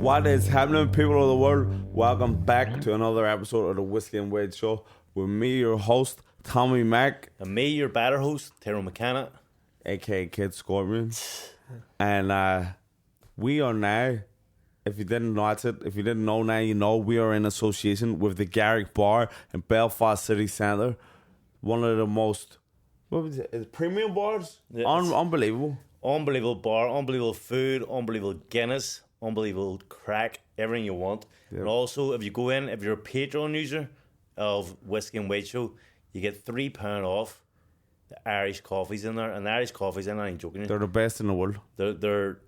What is happening, people of the world? Welcome back to another episode of the Whiskey and Wade Show with me, your host, Tommy Mac. And me, your better host, Tyrone McKenna. A.K.A. Kid Scorpion. And we are now, if you didn't know now, you know, we are in association with the Garrick Bar in Belfast City Centre. One of the most, what was it, premium bars? Yeah, unbelievable. Unbelievable bar, unbelievable food, unbelievable Guinness, unbelievable crack, everything you want. Yep. And also, if you go in, if you're a Patreon user of Whiskey and Wade Show, you get £3 off the Irish coffees in there. And the Irish coffees in there, I ain't joking you. They're the best in the world. They're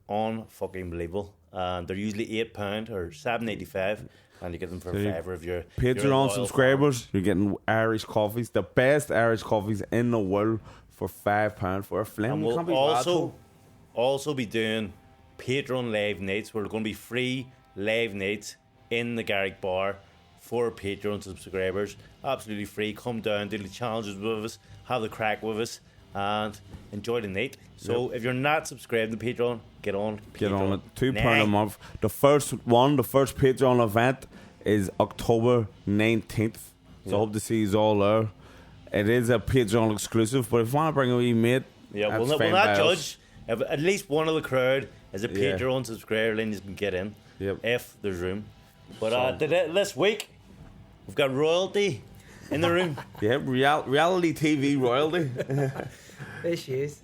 fucking believable. And they're usually £8 or $7.85. And you get them for a fiver if you're Patreon subscribers. You're getting Irish coffees, the best Irish coffees in the world for £5 for a flame. And we'll also be doing Patreon live nights. We're going to be free live nights in the Garrick Bar for Patreon subscribers. Absolutely free. Come down, do the challenges with us, have the crack with us, and enjoy the night. So if you're not subscribed to Patreon, get on Patreon. Get on it. £2 a month. The first Patreon event is October 19th. So I hope to see you all there. It is a Patreon exclusive, but if you want to bring a wee mate, we'll not judge. If at least one of the crowd is a Patreon subscriber, then you can get in if there's room. But this week, we've got royalty in the room. Yeah, reality TV royalty. There she is.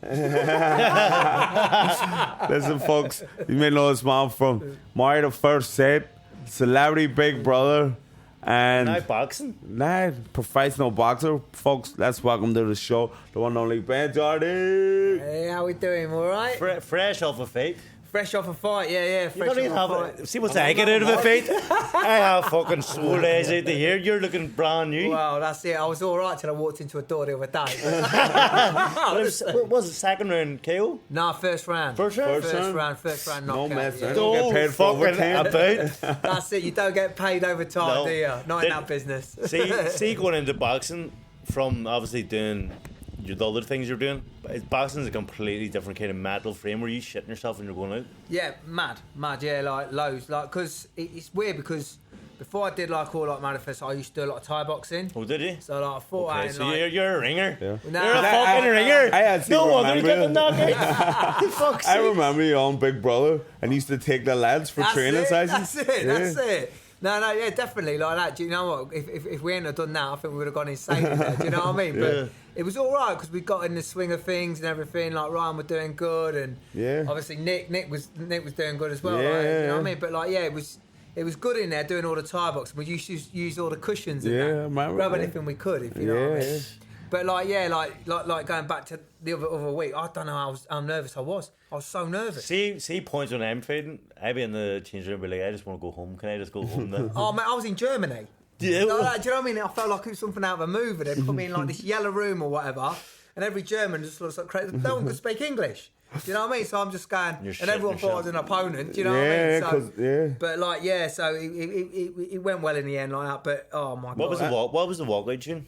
Listen, folks, you may know this man from Married at First Sight, Celebrity Big Brother, and now boxing. Now professional boxer. Folks, let's welcome to the show the one and only Ben Jardine. Hey, how we doing? All right? Fresh off a fight. Fresh off a fight, yeah. You don't even have see what's I get out of a fight. I have fucking swole days out the here. You're looking brand new. Well, that's it. I was all right till I walked into a door the other day. What was it, second round KO? Nah, first round. First round knockout. No mess. Yeah. Don't get paid for overtime. That's it. You don't get paid overtime, do you? Not in that business. See, going into boxing from obviously doing the other things you're doing, boxing is a completely different kind of mental frame. Were you shitting yourself when you're going out? Yeah, mad, yeah, like loads, like because it's weird because before I did like all like manifest, I used to do a lot of Thai boxing. Oh, did you? So like I thought, so you're a ringer. Yeah. Nah, you're a fucking ringer. I actually no wonder remember you get the knockout. I remember you on Big Brother and used to take the lads for training sessions. That's it. No, yeah, definitely like that. Do you know what? If we hadn't have done that, I think we would have gone insane. Do you know what I mean? But it was all right because we got in the swing of things and everything. Like Ryan were doing good, and obviously Nick was doing good as well. You know what I mean? But like, it was good in there doing all the Thai boxing. We used to use all the cushions and grab anything we could, if you know what I mean. But like going back to the other week, I don't know how nervous I was. I was so nervous. See points when I'm fading. I'd be in the change room, be like, I just want to go home. Can I just go home then? Oh man, I was in Germany. Yeah. Do you know what I mean? I felt like it was something out of a movie. They put me in like this yellow room or whatever, and every German just looks like crazy. No one could speak English. Do you know what I mean? So I'm just going, and everyone thought I was an opponent. Do you know what I mean? So, but like, so it went well in the end like that. But oh my god, what was the walkout tune?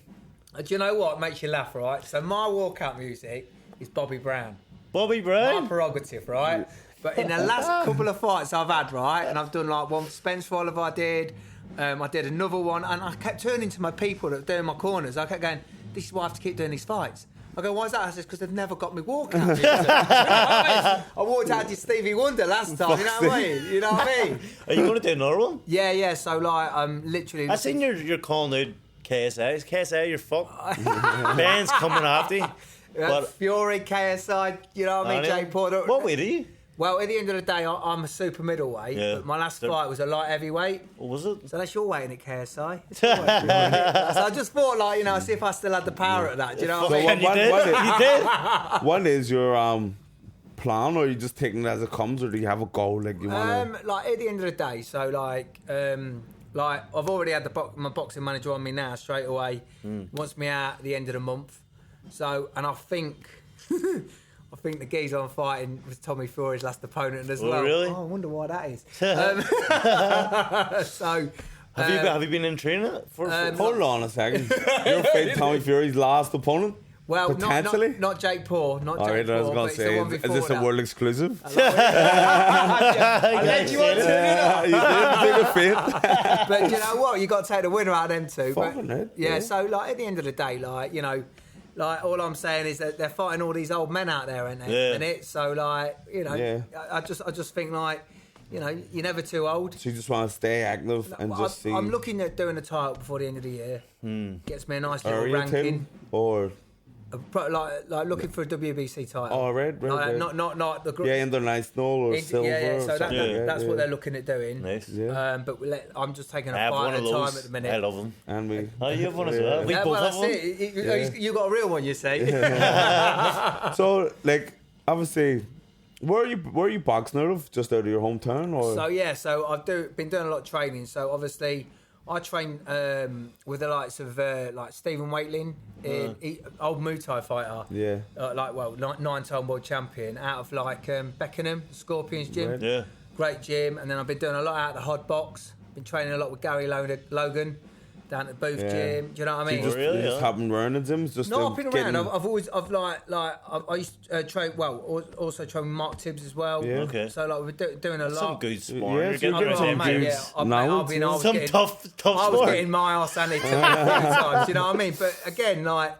Do you know what makes you laugh, right? So my walkout music is Bobby Brown. Bobby Brown? My prerogative, right? But in the last couple of fights I've had, right, and I've done like one Spence Oliver I did another one, and I kept turning to my people that were doing my corners. I kept going, this is why I have to keep doing these fights. I go, why is that? I said, because they've never got me walkout music. You know what I mean? I walked out to Stevie Wonder last time, you know what I mean? You know what I mean? Are you going to do another one? Yeah, so like, literally... I seen you're calling out KSI. Is KSI your fuck? Ben's coming after you. But Fury, KSI, you know what I mean? Jake Porter. What weight are you? Well, at the end of the day, I'm a super middleweight. Yeah. But my last fight was a light heavyweight. What was it? So that's your weight, isn't it, KSI? So I just thought, like, you know, see if I still had the power at that. Do you know what I mean? You did. What is your plan, or are you just taking it as it comes, or do you have a goal? Like you want like at the end of the day, so like I've already had my boxing manager on me now straight away. Wants me out at the end of the month. So, and I think the geezer I'm fighting was Tommy Fury's last opponent as well. Really? Oh, I wonder why that is. So, have you been in training for hold on a second. You're fighting Tommy Fury's last opponent? Well, Potentially? not Jake Paul, not All Jake right, I was Paul, going but to it's the say, one is before this a that. world exclusive? I let you on to it. You did take a fit. But you know what? You got to take the winner out of them two. Fucking But, it, yeah. yeah. So like at the end of the day, like all I'm saying is that they're fighting all these old men out there, ain't they? Yeah. And it. So like Yeah. I just think like you're never too old. So you just want to stay active and just see. I'm looking at doing a title before the end of the year. Gets me a nice little Area ranking. team or Like looking for a WBC title. Oh, right. Like, not the international or silver. Yeah. or So something. that's what they're looking at doing. Nice. Yeah. But I'm just taking I a have fight one at of a time those. at the minute. I love them. And we. Oh, you have one as well. We Yeah, both well, have that's one. it. You got a real one, you see. So, like, obviously, where are you boxing out of? Just out of your hometown, or? So I've been doing a lot of training. So obviously, I train with the likes of like Stephen Waitling, old Muay Thai fighter. Yeah. 9-time world champion out of like Beckenham, Scorpions gym. Right. Yeah. Great gym. And then I've been doing a lot out of the Hod Box. Been training a lot with Gary Logan down at the Booth Yeah. gym. Do you know what I So mean? you just, Really, you just yeah. happen around the gyms, just No, I've been around. getting- I've always, I used to train. Well, also train with Mark Tibbs as well. Yeah. Okay. So like we're doing a lot. Some good sparring. Yeah, You're so getting you're your getting time some to- dudes. I've Now been, I was Some getting, tough I was sport. getting my arse handed to me a few times. You know what I mean? But again, like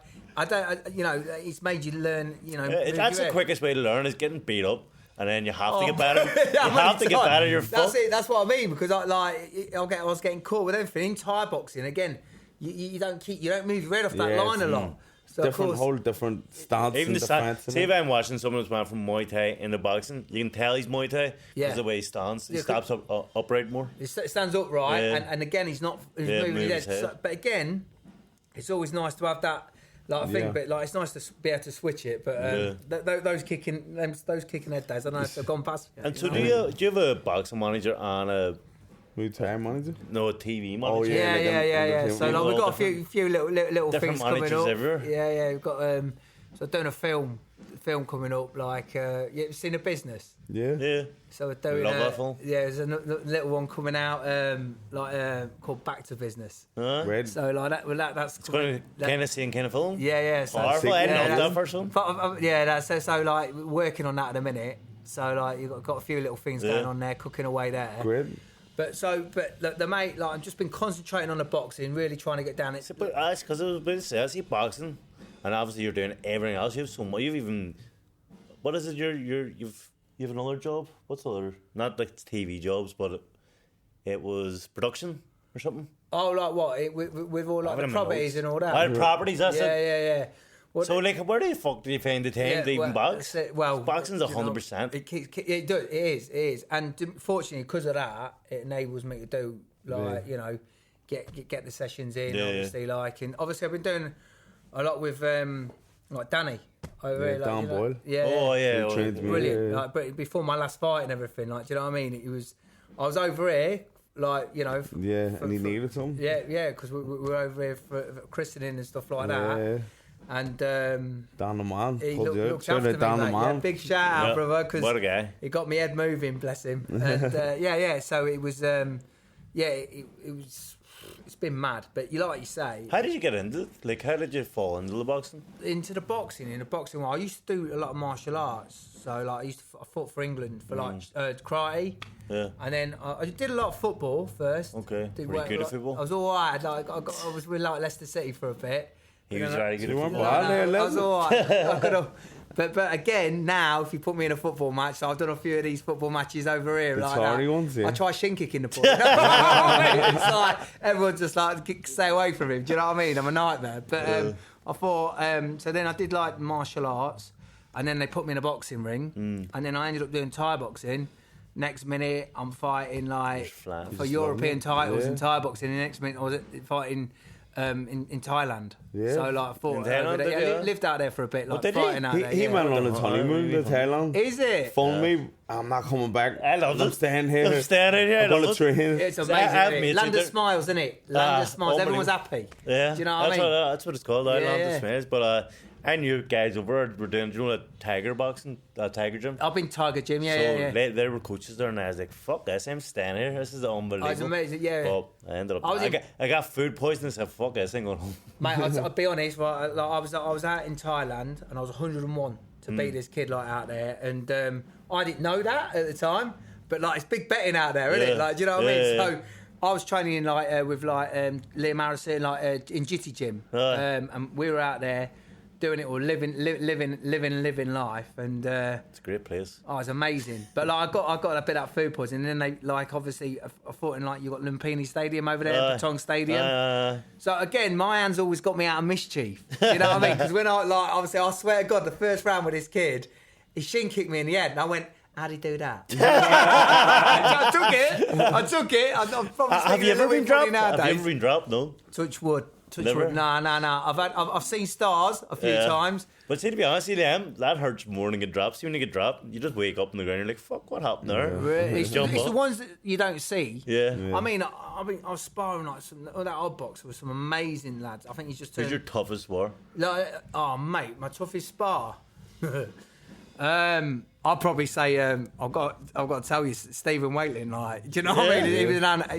it's made you learn. Move That's your the head. quickest way to learn is getting beat up, and then you have to get better. How You many have to get times? better. You're That's fucked. it. That's what I mean because I was getting caught with everything in Thai boxing. Again, you don't move your head off that Yeah, line a it's, lot. So of different, course, whole different stance Even and the stand. defense. See if I'm watching someone who's went from Muay Thai into boxing, you can tell he's Muay Thai Yeah. because the way he stands. He Yeah, steps upright more. it stands upright, Yeah. and again, he's not he's Yeah, moving move his his head. head. So, but again, it's always nice to have that thing. Yeah. But like, it's nice to be able to switch it. But those kicking head days, I don't know if they've gone past. Yet, And so know? do you have a boxing manager and a Muay Thai manager. a TV manager? Oh, yeah. Yeah. like So them- like, we've got a different- few little different things coming managers up. everywhere. Yeah. We've got so doing a film coming up. Like you've seen A Business. Yeah. Yeah. So we're doing Love that film. yeah, there's a little one coming out called Back to Business. Red. So like that's It's going to kind of see kind of film. Yeah. So, Powerful. I yeah, love that's- that first one. But, so like working on that at the minute. So like you've got a few little things Yeah. going on there, cooking away there. Great. But the mate, like I've just been concentrating on the boxing, really trying to get down it. But that's because I was about to say, I see boxing, and obviously you're doing everything else. You have so much. You've even, what is it? You've another job. What's the other? Not like TV jobs, but it was production or something. Oh, like what? With all like the properties and all that. Properties. That's it. Yeah. Well, So like, where the fuck do you find the time to even box? Boxing's 100%. It is, and fortunately because of that, it enables me to do get the sessions in. Yeah, obviously, and obviously I've been doing a lot with like Danny. Dan Boyle. Yeah. Oh yeah. He trains me. Brilliant. Yeah. Like, but before my last fight and everything, like, do you know what I mean? I was over here, like, Yeah, and he needed some. Yeah, because we were over here for christening and stuff like that. Yeah. And Dan the man. he Pulled you out. looked Shout after out me, Dan the mate. Yeah, man. big shout out, Yeah. brother, because What a guy. he got me head moving, bless him. And so it was, it was. It's been mad, but like you say, How did you get into it? Like, how did you fall into the boxing? into the boxing. In the boxing, well, I used to do a lot of martial arts. So like I fought for England for like karate. Yeah. And then I did a lot of football first. Okay. Did Were you work- good at football? I was all right. Like I was with like Leicester City for a bit. He was And then very good You at weren't football. bad. I was all right. I could have. But again, now if you put me in a football match, so I've done a few of these football matches over here. The like sorry that. ones, yeah. I try shin kicking the ball. It's like everyone's just like stay away from him. Do you know what I mean? I'm a nightmare. But I thought. So then I did like martial arts, and then they put me in a boxing ring, and then I ended up doing Thai boxing. Next minute, I'm fighting like flat. for Just European titles yeah. in Thai boxing. And the next minute, I was fighting. In Thailand, Yeah. so like I fought In over Thailand, there. did Yeah, you? lived out there for a bit, like did he? fighting out there. He yeah. went on his honeymoon to Thailand. Is it? Phoned me. I'm not coming back. I love I'm it. staying here. I'm staying in here. I I'm gonna love it. train. It's So amazing. I have isn't mates it? who Land of do- Smiles, isn't it? Land of Smiles. Everyone's unbelievable. happy. Yeah. Do you know what I mean? That's what it's called. I love Yeah. the smells. But And you guys over were doing, that tiger boxing, tiger gym? I've been Tiger Gym, So yeah. they were coaches there, and I was like, "Fuck this! I'm staying here. This is unbelievable." Oh, it's amazing, yeah. But I ended up. I got food poisoning. So fuck this! I'm going home. Mate, I'll be honest. Right, like, I was out in Thailand, and I was 101 to beat this kid like out there, and I didn't know that at the time. But like, it's big betting out there, isn't it? Like, do you know what I mean? So I was training in with Liam Harrison, in Jitty Gym, and we were out there doing it all, living life, and it's a great place. Oh, it's amazing. But like, I got a bit of food poisoning, and then they obviously I thought you got Lumpini Stadium over there, Patong Stadium. So again, my hands always got me out of mischief. You know what I mean? Because when obviously, I swear to God, the first round with this kid, he shin kicked me in the head, and I went, how'd he do that? I took it. Have you ever been dropped? Have you ever been dropped? No. Touch wood. Never? No. I've seen stars a few times. But see, to be honest, Liam, that hurts more than get dropped. See, when you get dropped, you just wake up on the ground. You're like, "Fuck, what happened there?" It's the ones that you don't see. Yeah. I mean, I was sparring that odd boxer with some amazing lads. I think he's just. Who's your toughest war? Oh, mate, my toughest spar. I'll probably say I've got to tell you, Stephen Waitling. Like, do you know what I mean?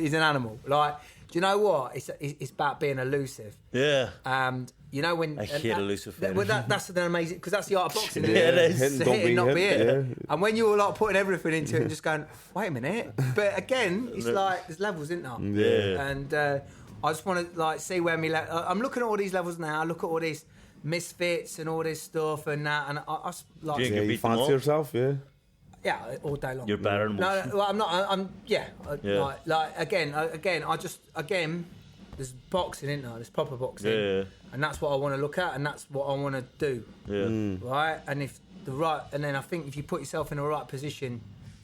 He's an animal. Like, do you know what? It's about being elusive. Yeah. And you know when I hate elusive fighters. Well, that's an amazing, because that's the art of boxing. Isn't Yeah, it? it is. It's to hit and not be hit. Yeah. And when you're like putting everything into it and just going, wait a minute. But again, it's like there's levels, isn't there? Yeah. And I just want to like see where I'm looking at all these levels now. I look at all these misfits and all this stuff and that, and I like. Yeah, You fancy yourself, yeah. Yeah, all day long. You're better than most. No, well, I'm not. Like again, there's boxing, isn't there? There's proper boxing, and that's what I want to look at, and that's what I want to do. Yeah. Right, and then I think if you put yourself in the right position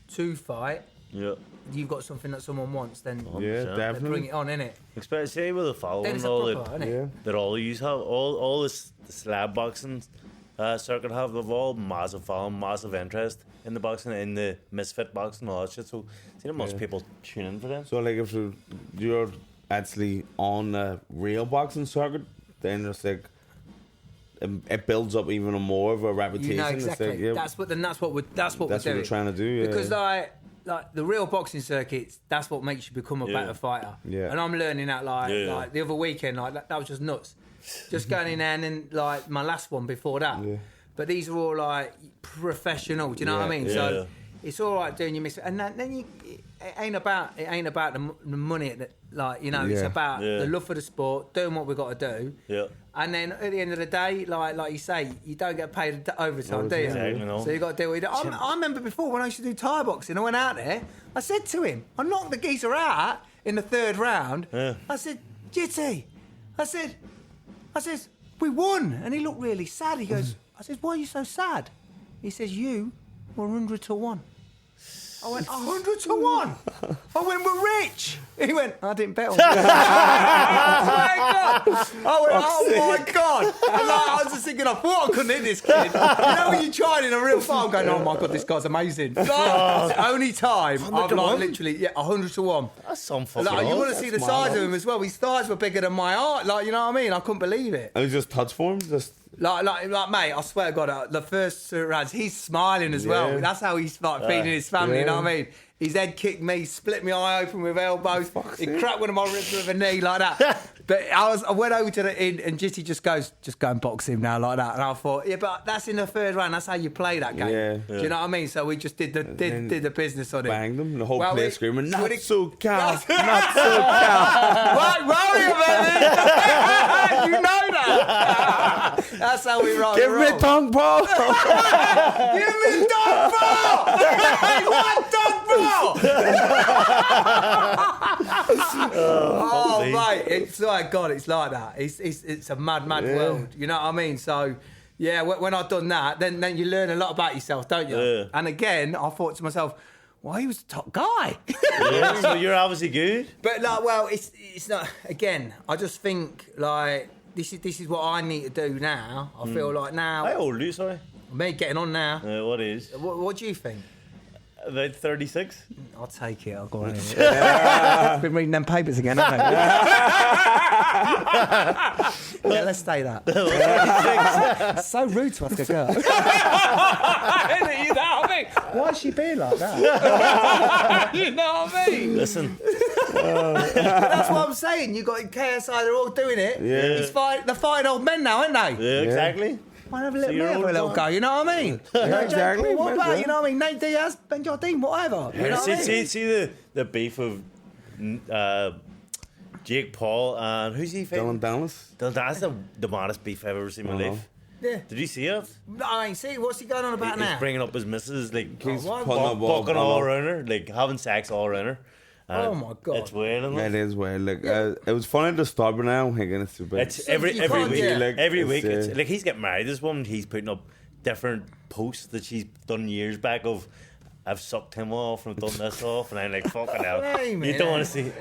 to fight, you've got something that someone wants. Then definitely bring it on, innit? Especially with the following and all that all you have, all this the slab boxing circuit they've all massive following, massive interest in the boxing, in the misfit boxing, all that shit. So, see, most people tune in for them. So, like, if you're actually on the real boxing circuit, then it's like it builds up even more of a reputation. You know exactly. It's like, That's what we're trying to do. Yeah. Because like the real boxing circuits, that's what makes you become a better fighter. Yeah. And I'm learning that like the other weekend, like that was just nuts. Just going in there, and then like my last one before that. Yeah. But these are all like professional. Do you know what I mean? So it's all right doing your miss, and then it ain't about the money. Like, you know, it's about the love for the sport, doing what we got to do. Yeah. And then at the end of the day, like you say, you don't get paid overtime, do you? Exactly, no. So you got to deal with it. I remember before when I used to do Thai boxing, I went out there. I said to him, I knocked the geezer out in the third round. Yeah. I said, Jitty, I said, we won. And he looked really sad. He goes, I said, why are you so sad? He says, you were 100 to 1. I went, 100 to 1. I went, we're rich. He went, I didn't bet on you. I went, oh my God. And like, I was just thinking, I thought I couldn't hit this kid. You know, when you try it in a real fight, I'm going, oh my God, this guy's amazing. Like, it's the only time I've like literally, 100 to 1. That's some fucking like, you want to see the size of him as well. His thighs were bigger than my heart. Like, you know what I mean? I couldn't believe it. And he just touch form? Like, mate, I swear to God, the first two rounds, he's smiling as well. That's how he's like feeding his family, you know what I mean? His head kicked me, split my eye open with elbows. He cracked one of my ribs with a knee like that. But I went over to the inn, and Jitty just goes, just go and box him now like that. And I thought, but that's in the third round. That's how you play that game. Yeah. Do you know what I mean? So we just did the business on it. Banged him, the whole place screaming, not so cow, not so cow. Right, Mario, baby. You know that. That's how we roll. Give me tongue ball. Give me tongue ball. What tongue ball? Oh, mate, it's like God, it's like that. It's a mad world. You know what I mean? So, yeah, when I've done that, then you learn a lot about yourself, don't you? Yeah. And again, I thought to myself, well, he was the top guy. Yeah, so you're obviously good. But like, well, it's not. Again, I just think like this is what I need to do now. I feel like now. How old are you? Sorry. Me getting on now. What is? What do you think? About 36. I'll take it. I'll go on. Been reading them papers again, haven't I? Yeah, let's stay that. So rude to ask a girl. You know what I mean? Why is she being like that? You know what I mean? Listen. That's what I'm saying. You got in KSI, they're all doing it. Yeah. They're fighting old men now, aren't they? Yeah, exactly. Why have a little, you're have a all little done. go, you know what I mean? Yeah, exactly. What about, Yeah. you know what I mean? Nate Diaz, Ben Jardine, whatever. You know what I mean? See the beef of Jake Paul and who's he fighting? Dylan Dallas. That's the maddest beef I've ever seen in my life. Yeah. Did you see it? No, I ain't seen. What's he going on about He's now? bringing up his missus, like He's why- putting up all- fucking all around her, like having sex all around her. And Oh my God. It's weird, isn't Yeah, it? it is weird. Like, it was funny to start, but now I'm thinking it's too big. It's every you every can't, week. yeah. Like, Every it's, week, it's like he's getting married. This woman, he's putting up different posts that she's done years back of. I've sucked him off and done this off, and I'm like, fucking hell. Hey, man. You don't want to see.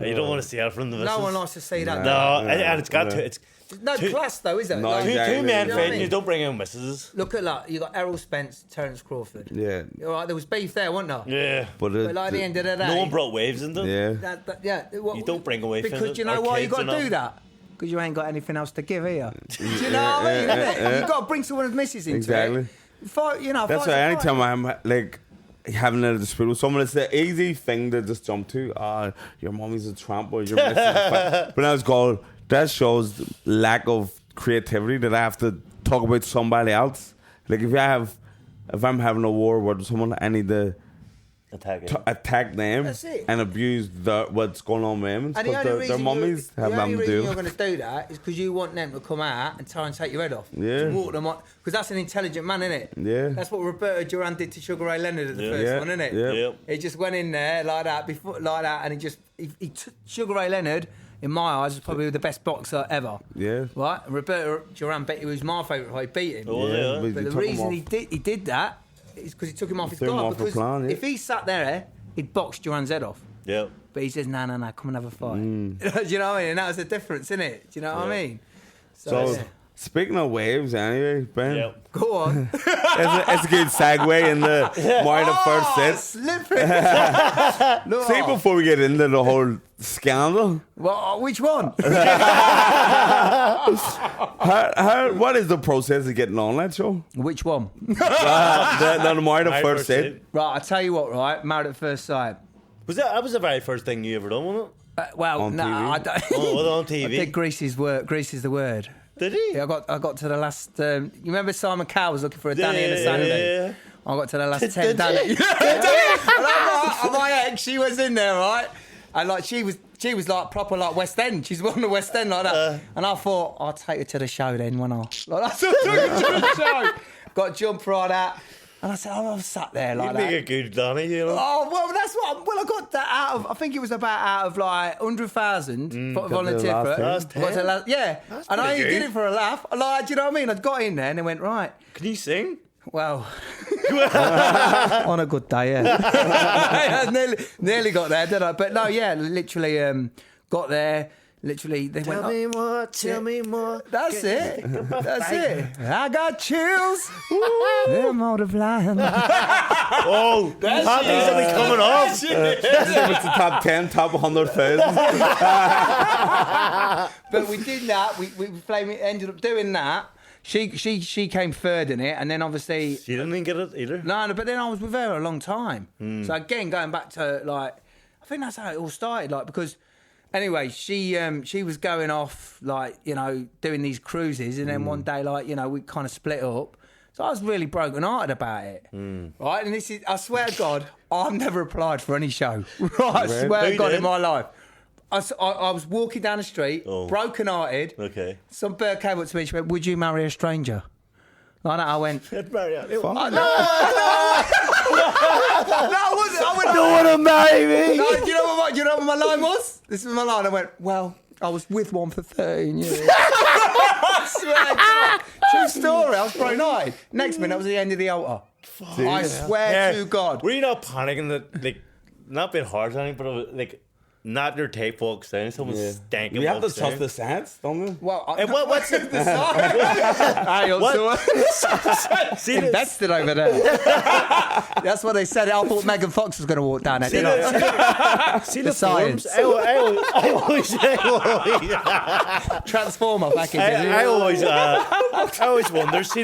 You don't want to see her from the missus. No one likes to see that. No, No, and it's got no. to. It's No two- class though, is there? No, Like, two exactly. men You know what I fighting. mean? You don't bring in misses. Look at that. You got Errol Spence, Terence Crawford. Yeah. All right, there was beef there, wasn't there? Yeah, But, But like at the end of the day, no one brought waves into. yeah. You don't bring away from because it, you know or why you kids got to and do all. that. Because you ain't got anything else to give here. Do you know what I mean? innit? You got to bring someone's missus into Exactly. it. Fight, you know. That's fight's why a anytime fight. I'm like having a dispute with someone, it's the easy thing to just jump to. Your mommy's a tramp or your missus is fat. But now it's called, that shows lack of creativity that I have to talk about somebody else. Like if I'm having a war with someone, I need to attack them That's it. and abuse what's going on with them. And the Because only their reason, mummies have the only nothing to reason do. you're going to do that is because you want them to come out and try and take your head off. Yeah. To walk them on. Because that's an intelligent man, isn't it? Yeah. That's what Roberto Duran did to Sugar Ray Leonard at the first Yeah. one, isn't it? Yeah. Yep. He just went in there like that, and he took Sugar Ray Leonard, in my eyes, was probably the best boxer ever. Yeah. Right? And Roberto Duran, he was my favourite fight, beat him. Oh, yeah. but But you the took 'em reason off. he did that is because he took him off his Threw him guard. off the Because plan, yeah. if he sat there, he'd box Duran's head off. Yeah. But he says, no, come and have a fight. Mm. Do you know what I mean? And that was the difference, isn't it? Do you know what I mean? So, yeah. speaking of waves, anyway, Ben, Yeah. Go on. it's a good segue in the more the first set. Slippery. Look, See, before we get into the whole scandal, well, which one? what is the process of getting on that show? Which one? The more the My first set. Right, I'll tell you what, right? Married at first sight. That was the very first thing you ever done, wasn't it? Well, On no, TV? I don't. Oh, was it on I TV? did Greasy's work. Grease is the word. Did he? Yeah, I got to the last. You remember Simon Cowell was looking for a Danny and a Sandy? Yeah. I got to the last Did 10 you? Danny. And my ex, she was in there, right? And like she was like proper like West End. She's on the West End like that. And I thought I'll take her to the show then, when I like that's what I took her to the show. Got jumper on that. And I said, I was sat there like You'd that. make a good Danny, you know. Oh, well, that's what. I got that out of. I think it was about out of like 100,000 volunteer last for it. 10. Last I got to 10. yeah. That's And I pretty only did good. it for a laugh. Like, do you know what I mean? I got in there and they went, right. Can you sing? Well, on a good day, yeah. I nearly got there, didn't I? But no, yeah, literally got there. Literally, they went. more, tell me more. That's it. That's it. I got chills. They're multiplying. Oh, that things will be coming off. It's the top 10, top 100,000. But we did that. We ended up doing that. She came third in it, and then obviously She didn't even get it either. no. But then I was with her a long time. So again, going back to like, I think that's how it all started. Like because. Anyway, she was going off like, you know, doing these cruises, and then one day, like, you know, we kind of split up. So I was really broken-hearted about it, right? And this is, I swear to God, I've never applied for any show, right? I swear to Who God, did? in my life. I was walking down the street, broken-hearted. Okay. Some bird came up to me, she went, would you marry a stranger? Like that, I went, Fuck. no, I went, Don't want to marry me. no, do you know what my line was? This is my line. I went, well, I was with one for 13 years. I swear to God. True story. I was broken-eyed. Next minute, I was at the end of the altar. I swear to God. Were you not panicking that, like, not being hard or anything, but it was, like, not your tape walks down, someone stanking We have to walks trust down. the science, don't we? Well, What's it? See this? invested over there. That's what they said. I thought Megan Fox was going to walk down it. See the science. forms? I always Transformer package. I always wonder. See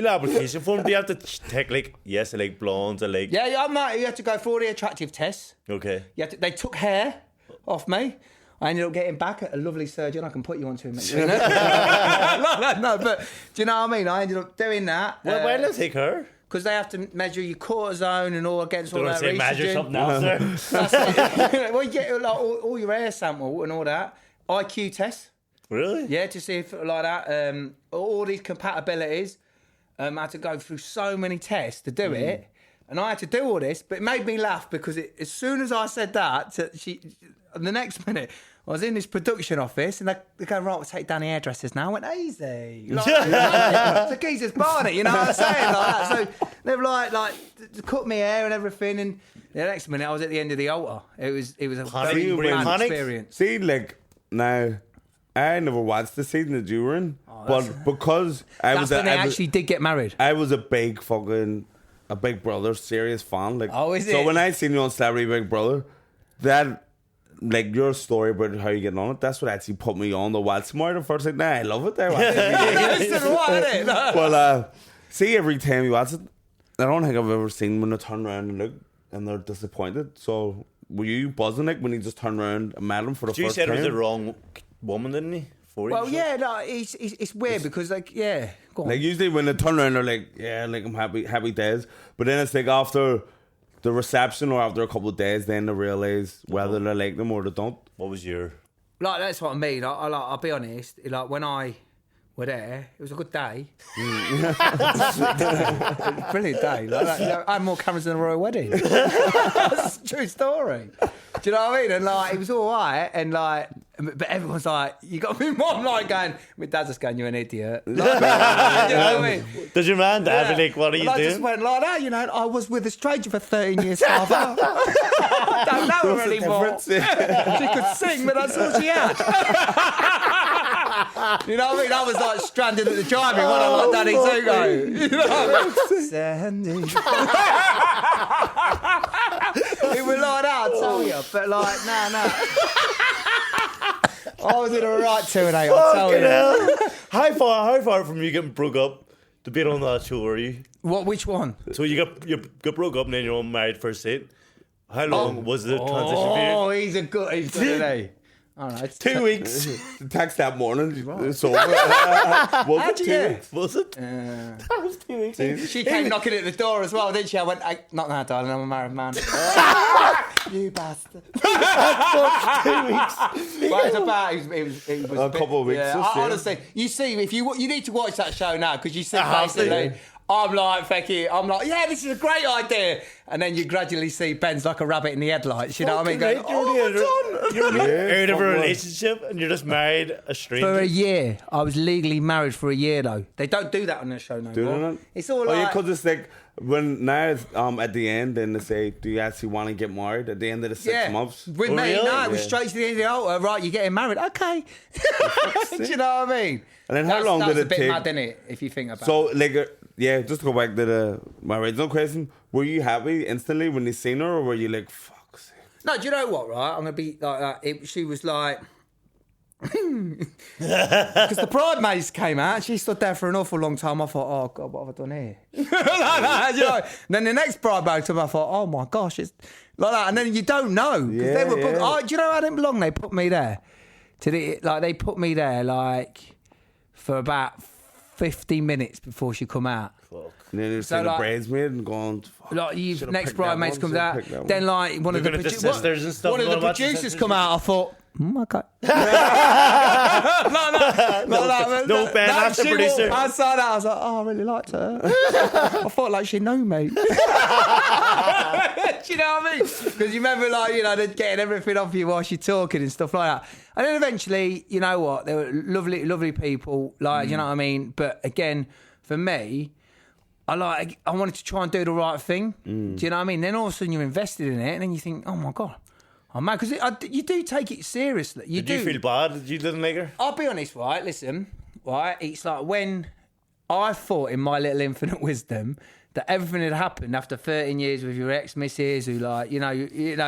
the application form. Do you have to take like yes, I like blondes, I like Yeah, I'm not. You have to go through all the attractive tests. okay. They took hair off me. I ended up getting back at a lovely surgeon. I can put you onto him. No, but do you know what I mean? I ended up doing that. Why did I take her? Because they have to measure your cortisone and all against all Don't that say measure estrogen. something else there. That's it. Well, you get like all your hair sample and all that. IQ test. Really? Yeah, to see if like that. All these compatibilities. I had to go through so many tests to do it. And I had to do all this, but it made me laugh because as soon as I said that, the next minute, I was in this production office and they go, right, we'll take down the hairdressers now. I went, easy. Like, it's a geezer's Barney, you know what I'm saying? Like that. So they were like cut me hair and everything. And the next minute, I was at the end of the altar. It was a very mad experience. See, like, now, I never watched the season that you were in, but because That's when they actually did get married. I was a big Big Brother serious fan. Like, is so it? when I seen you on Celebrity Big Brother, that, like, your story about how you getting on it, that's what actually put me on the watch more. The first, like, nah, I love it there. But see, every time you watch it, I don't think I've ever seen when they turn around and look and they're disappointed. So were you buzzing, like, when he just turned around and met him for the You first said time? it was the wrong woman, didn't he? Well, yeah, no, it's weird because, like, yeah. Go on. Like, usually when they turn around, they're like, yeah, like, I'm happy days. But then it's like after the reception or after a couple of days, then they realise whether they like them or they don't. What was your? Like, that's what I mean. I'll be honest. Like, when I were there, it was a good day. Brilliant day. Like, I had more cameras than a royal wedding. That's a true story. Do you know what I mean? And like, it was all right. And like, but everyone's like, you got me mom like going, my dad's just going, you're an idiot. Like, you know what I mean? Does your man dad be like, what are you I doing? just went like that, you know. I was with a stranger for 13 years, father. I don't know her anymore. She could sing, but that's all she had. You know what I mean? I was like stranded at the driving when I like Danny Zuko. You know what I mean? Sandy. It was like that, I tell you. But like, nah. I was in a right 2-8, I tell you. How far from you getting broke up to be on that show were you? What? Which one? So you got broke up and then you're all married first date. How long was the transition period? Oh, he's good, isn't he? I don't know, it's 2 weeks. The text that morning, it's over. Was it 2 weeks? Was it? That was 2 weeks. She came knocking at the door as well, didn't she? I went, not now, darling, I'm a married man. You bastard. 2 weeks. Well, it's about, it was A couple of weeks. Yeah, just, yeah. honestly, you see, if you need to watch that show now because you see basically, I'm like, yeah, this is a great idea. And then you gradually see Ben's like a rabbit in the headlights, you know what I mean? Going, You're out of a relationship and you're just married a stranger. For a year. I was legally married for a year, though. They don't do that on the show no Do more. they not? It's all Oh, like... yeah, because it's like, when now it's, at the end, then they say, do you actually want to get married at the end of the 6 months? With Oh, me, really? no, it was straight to the end of the altar. Right, you're getting married. Okay. Do you know what I mean? And then how long did it That's a bit take? mad, isn't it, if you think about So, it? like, yeah, just to go back to my original question, were you happy instantly when you seen her, or were you like, fuck's sake? No, do you know what, right? I'm going to be like that. She was like... Because the bridesmaids came out, she stood there for an awful long time. I thought, oh God, what have I done here? Like that, you know? And then the next bridesmaid came, I thought, oh my gosh, it's like that. And then you don't know. Do you know I didn't belong? They put me there. They put me there like for about 50 minutes before she come out. And then you're seeing the bridesmaid and going, fuck, Like next bridesmaids comes should've out, picked that one. then like one of the sisters and stuff. one of the producers come out. I thought, okay. No, Ben, that's the producer. I saw that. I was like, oh, I really liked her. I thought like she knew me. Do you know what I mean? Because you remember, like, you know, they're getting everything off you while she's talking and stuff like that. And then eventually, you know what? They were lovely, lovely people. Like, you know what I mean? But again, for me, I wanted to try and do the right thing. Do you know what I mean? Then all of a sudden you're invested in it, and then you think, oh my God, Oh man, because you do take it seriously. Did you feel bad that you didn't make her? I'll be honest, right? Listen, right? It's like when I thought in my little infinite wisdom that everything had happened after 13 years with your ex-missus, who like, you know,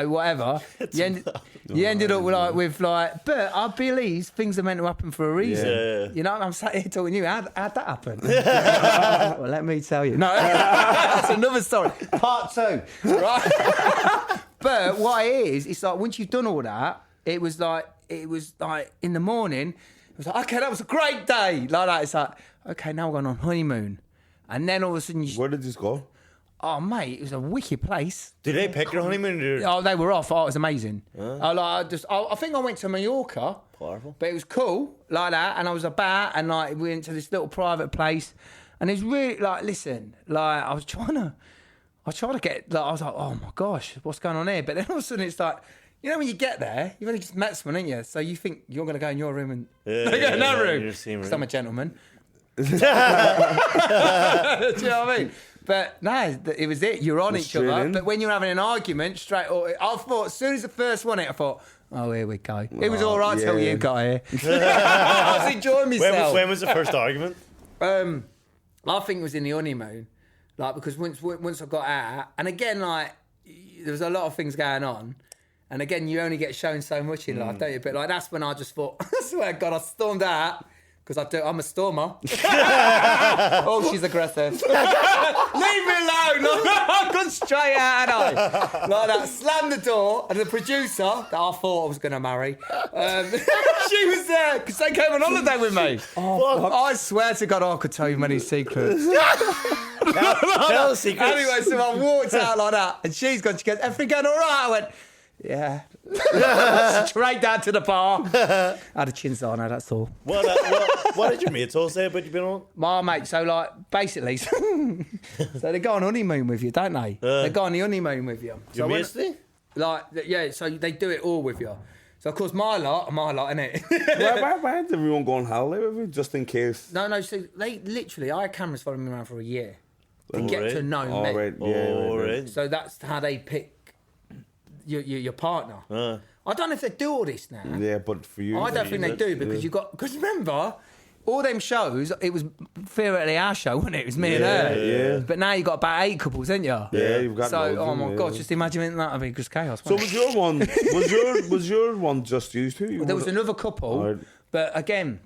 whatever. You ended up with like, but I believe things are meant to happen for a reason. Yeah. You know, I'm sat here talking to you. How'd that happen? Well, let me tell you. No, that's another story. Part 2, right? But what it is, it's like once you've done all that, it was like in the morning, it was like, okay, that was a great day. Like that. It's like, okay, now we're going on honeymoon. And then all of a sudden Where did this go? Oh, mate, it was a wicked place. Did they pick your honeymoon? Oh, they were off. Oh, it was amazing. I think I went to Mallorca. Powerful. But it was cool, like that. And I was about, and like we went to this little private place. And it was really, like, listen, like, I was trying to get, like, I was like, oh my gosh, what's going on here? But then all of a sudden it's like, you know, when you get there, you've only just met someone, ain't you? So you think you're going to go in your room and go in that room. Because I'm a gentleman. Do you know what I mean? But no, it was it. You're on each other. But when you're having an argument, straight, I thought, as soon as the first one hit, I thought, oh, here we go. It was all right till you got here. I was enjoying myself. When was the first argument? I think it was in the honeymoon. Like, because once I got out, and again, like, there was a lot of things going on. And again, you only get shown so much in life, don't you? But like, that's when I just thought, I swear to God, I stormed out. Because I'm a stormer. Oh, she's aggressive. Leave me alone. I've gone straight out, hadn't I? Like that. Slammed the door, and the producer that I thought I was going to marry, she was there because they came on holiday with me. Oh, I swear to God, I could tell you many secrets. Tell the secrets. Anyway, so I walked out like that, and she goes, everything going all right? I went, yeah. Straight down to the bar. I had a chin on her, that's all. What did your mates all say about you being on? My mate, so like, basically, so they go on honeymoon with you, don't they? They go on the honeymoon with you. Your mates do? Like, yeah, so they do it all with you. So, of course, my lot, innit? Why did everyone go on holiday with you, just in case? No, so they literally, I had cameras following me around for a year to get to know me. Right. So that's how they pick your partner. I don't know if they do all this now. Yeah, but for you, I don't think they do because because remember, all them shows, it was theoretically our show, wasn't it? It was me and her. Yeah. But now you've got about 8 couples, haven't you? Yeah, you've got. So, oh my God, just imagine that would be just chaos. So was your one? was your one just used to? Well, there was another couple, right. But again,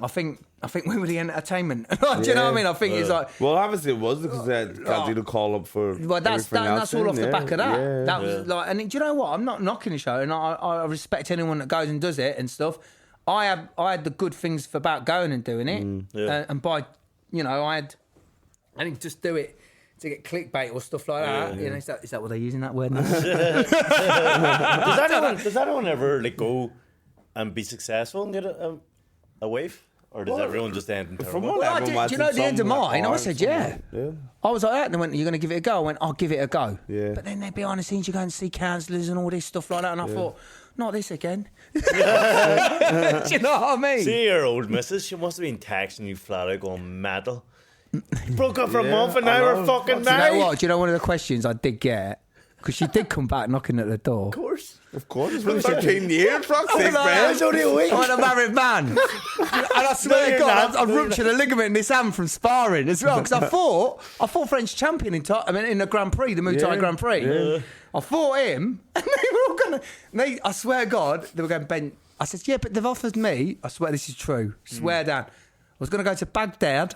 I think we were the entertainment. Do you know what I mean? I think it's like. Well, obviously it was because they got you to call up for. Well, that's all off the back of that. Yeah. That was like, and do you know what? I'm not knocking the show, and I respect anyone that goes and does it and stuff. I had the good things about going and doing it, and by, you know, I didn't just do it to get clickbait or stuff like that. You know, is that what they're using that word now? Does anyone ever like go and be successful and get a wife? Or does everyone just end in terrible? Do you know, at the end of mine, I said, yeah. I was like that, and they went, you're going to give it a go? I went, I'll give it a go. Yeah. But then behind the scenes, you go and see counsellors and all this stuff like that, and I thought, not this again. Do you know what I mean? See your old missus, she must have been texting you flat out going, metal. Broke up for a month and now we're fucking married. Do you know what? Do you know one of the questions I did get? Because she did come back knocking at the door. Of course. It's been 13 years, fuck's sake, man. It's only a week. I'm a married man. And I swear to God, I ruptured a ligament in this hand from sparring as well. Because I fought French champion in the Grand Prix, the Muay Thai Grand Prix. Yeah. I fought him, and they were all going to... I swear to God, they were going, Ben... I said, yeah, but they've offered me... I swear this is true. Swear down. I was going to go to Baghdad,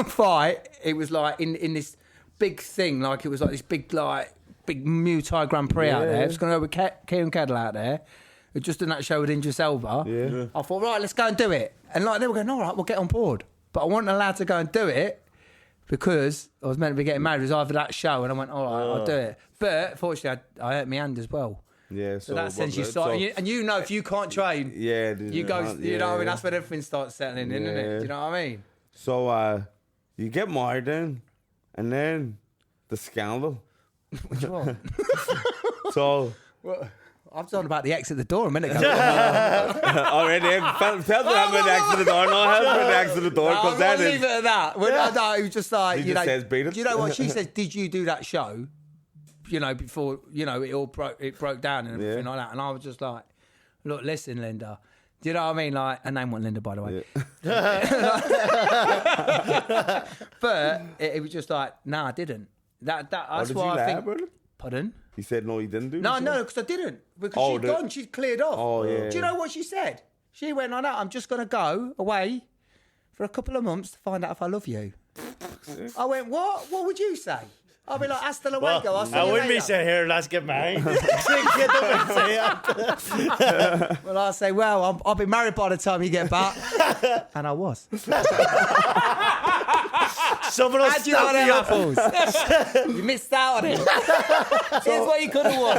fight. It was like in this big thing, like it was like this big Muay Thai Grand Prix out there. I was going to go with Kieran Kedl out there, who just done that show with Idris Elba. Yeah. I thought, right, let's go and do it. And like they were going, all right, we'll get on board. But I wasn't allowed to go and do it because I was meant to be getting married. It was either that show, and I went, all right, I'll do it. But fortunately, I hurt my hand as well. Yeah, so that sense you start, and you know if you can't train, you go, you know what I mean. That's when everything starts settling in, isn't it? Do you know what I mean? So you get married then, and then the scandal. Which one? So, I'm talking about the exit the door a minute ago. All right, tell me how many exit the door. No, how many exit the door? Because that is. Leave it at that. No, it was just like he just says, beat it. Do you know what she says? Did you do that show? before, it broke down and everything like that. And I was just like, look, listen, Linda. Do you know what I mean? Like, her name wasn't Linda, by the way. Yeah. But it was just like, nah, I didn't. That's why I think. Brother? Pardon? He said no, he didn't do. No, because I didn't. Because she'd gone, she'd cleared off. Oh yeah. Do you know what she said? She went like that. I'm just gonna go away for a couple of months to find out if I love you. I went, what? What would you say? I'll be like, hasta luego. I'll see you I wouldn't later. be saying here, let's get married. Well, I say, well, I'll be married by the time you get back. And I was. Someone else How'd you like them apples? You missed out on it. Here's what you could have won.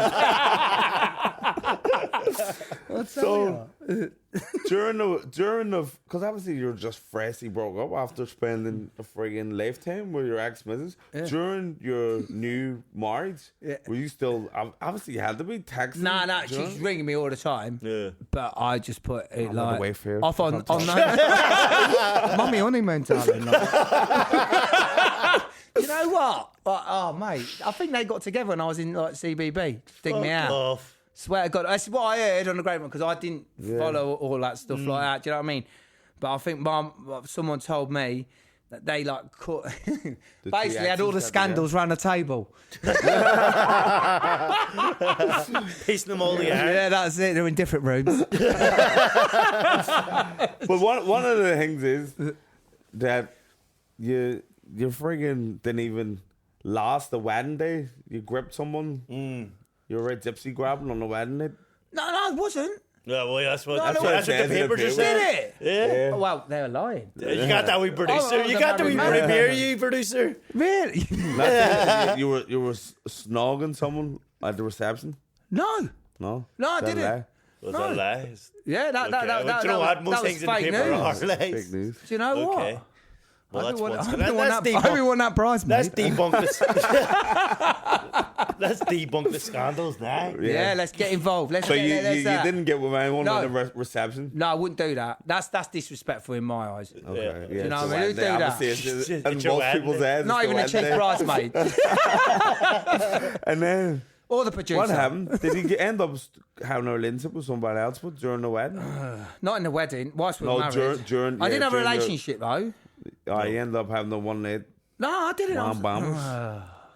During the, because obviously you're just freshly broke up after spending a friggin' lifetime with your ex-missus. Yeah. During your new marriage, were you still, obviously you had to be texting? Nah, she's ringing me all the time. Yeah. But I just put it I'm on the way for off on that. Mummy honeymoon, darling. You know what? Oh, mate, I think they got together when I was in CBB. Dig me out. Off. Swear to God, that's what I heard on the grapevine because I didn't follow all that stuff like that. Do you know what I mean? But I think someone told me that they basically had all the scandals round the table. Piecing them all together. Yeah, that's it. They're in different rooms. But one of the things is that you friggin' didn't even last the wedding day. You gripped someone. You were a gypsy grabbing on the wedding night? No, I wasn't. Yeah, well, that's what it the says paper just said. Did it? Yeah. Oh, well, they were lying. You got that wee producer. You got the wee premiere, you producer. Really? You were snogging someone at the reception? No. No? No, I didn't. Was that lies? Yeah, that Do you know what? Most things in the paper are lies. Fake news. Do you know what? Well, that's I want that prize, mate. Let's debunk this. Let's debunk the scandals now. Yeah, let's get involved. You didn't get with anyone at the reception? No, I wouldn't do that. That's disrespectful in my eyes. Okay. Yeah. Do you know what I mean? Who'd do that? And most people's heads. Not even a chief bridesmaid. And then... Or the producer. What happened? Did he end up having a relationship with somebody else during the wedding? Not in the wedding. Whilst we were married. During, I didn't have a relationship, though. I ended up having the one night. No, I didn't.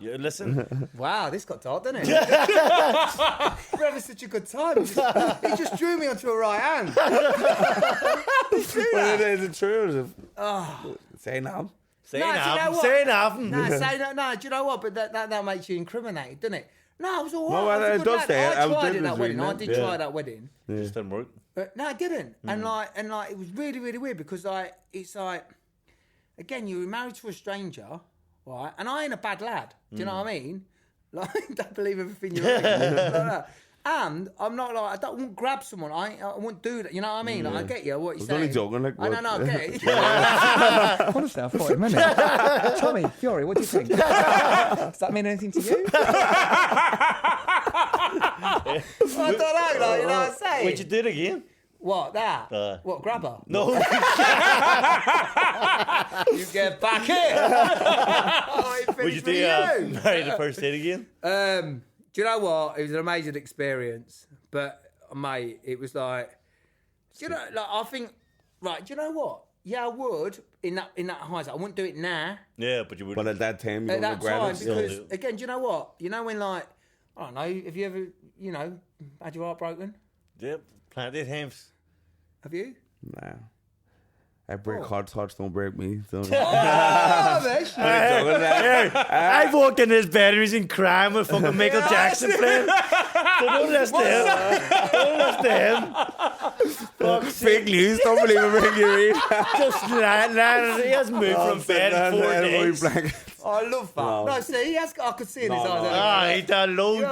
Yeah, listen. Wow, this got dark, didn't it? We're having such a good time. He just drew me onto a right hand. Is it true? Say now. Say nothing. No, do you know what? But that makes you incriminated, doesn't it? No, it was all right. No, it does say it. I tried it that wedding. I did try that wedding. Just didn't work. No, it didn't. And it was really, really weird because it's like, again, you were married to a stranger, right? And I ain't a bad lad. Do you know what I mean? Like, don't believe everything you read. And I'm not like, I won't grab someone. I won't do that. You know what I mean? Like, I get you. What you're saying. Only joking. Like, I get it. Honestly, I thought it meant it. Tommy, Fury, what do you think? Does that mean anything to you? I don't know, you know what I'm saying? What'd you do it again? What, that? What, grab her? No. You get back here. Would you do marry the first date again? Do you know what? It was an amazing experience. But, mate, it was like, do you know, like, I think, right, do you know what? Yeah, I would, in that hindsight. I wouldn't do it now. Yeah, but you would. But at that time, you at wouldn't grab it. Because, again, do you know what? You know when, like, I don't know, have you ever, had your heart broken? Yep, plenty of times. Have you? Nah. I break hearts don't break me. Don't I walked in his bed and he's in crime with fucking Michael Jackson playing. So don't listen to him. Fake news. Don't believe everything you read. Just he hasn't moved from bed in 4 days. Oh, I love that. No, see, I could see in his eyes. He done loads.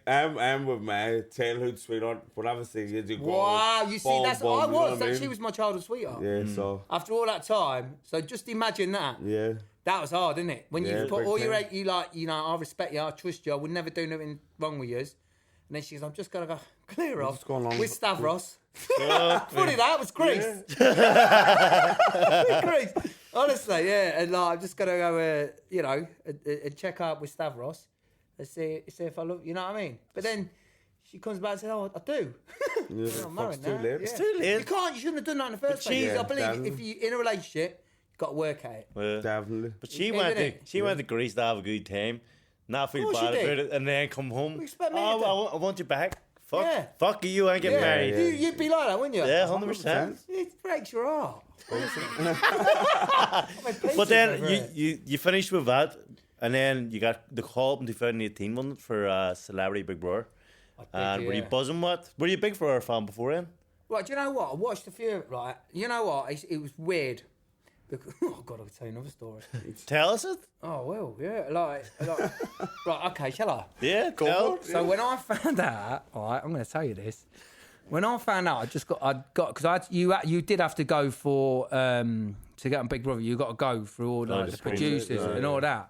I'm with my childhood sweetheart, but obviously you do. Wow, you see, that's what I was. She was my childhood sweetheart. Yeah, so after all that time, so just imagine that. Yeah, that was hard, isn't it? When you put all your egg, I respect you, I trust you, I would never do nothing wrong with you. And then she's, I'm just gonna go clear off with Stavros. Funny that was Greece. Greece. Honestly, yeah, and I'm just gonna go, and check up with Stavros. Let's see if I love you know what I mean? But then she comes back and says, "Oh, I do." Yeah, I'm married too now. late. It's too late. You shouldn't have done that in the first place. Yeah, I believe definitely. if you're in a relationship, you've got to work at it. Yeah. Definitely. But she Isn't went it? to Greece to have a good time, not feel Of course bad she about did. it, and then come home. You expect me to Oh, do? I want you back. Yeah. Fuck you, I ain't getting married. yeah. You'd be like that, wouldn't you? Yeah, 100%. It breaks your heart. But then you finished with that, and then you got the call up in 2018 one for Celebrity Big Brother. And were you buzzing? What? Were you a Big Brother fan before then? Right, do you know what? I watched a few, right? You know what? It was weird. Because, oh, God, I'll tell you another story. Tell us it. Oh, well, yeah. Like right, okay, shall I? Yeah, tell. So when I found out, all right, I'm going to tell you this. When I found out, I got because you did have to go for to get on Big Brother. You got to go through all like the producers and all that.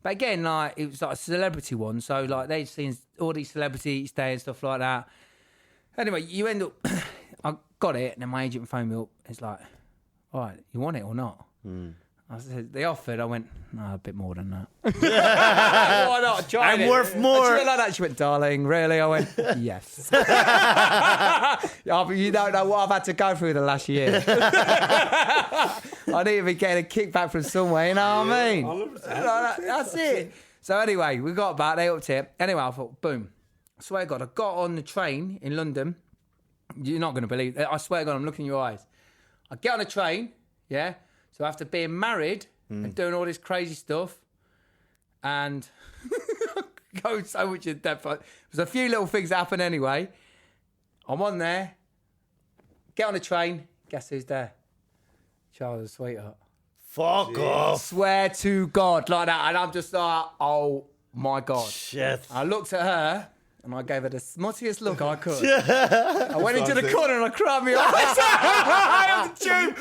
But again, like it was like a celebrity one, so like they'd seen all these celebrities there and stuff like that. Anyway, you end up, I got it, and then my agent phoned me up. It's like, all right, you want it or not? I said, they offered. I went, no, a bit more than that. Why not? Try I'm it. worth more. And she went like that. She went, darling, really? I went, yes. Yeah, but you don't know what I've had to go through the last year. I need to be getting a kickback from somewhere, you know what I mean? 100%. That's it. So anyway, we got back, they upped it. Anyway, I thought, boom. I swear to God, I got on the train in London. You're not going to believe it. I swear to God, I'm looking in your eyes. I get on a train, yeah? So after being married and doing all this crazy stuff and going so much in depth, there's a few little things that happen anyway. I'm on there, get on the train, guess who's there? Charles' sweetheart. Fuck off. Swear to God, like that. And I'm just like, oh my God. Shit. I looked at her and I gave her the smuttiest look I could. I went into the corner and I cried my eyes out on the tube.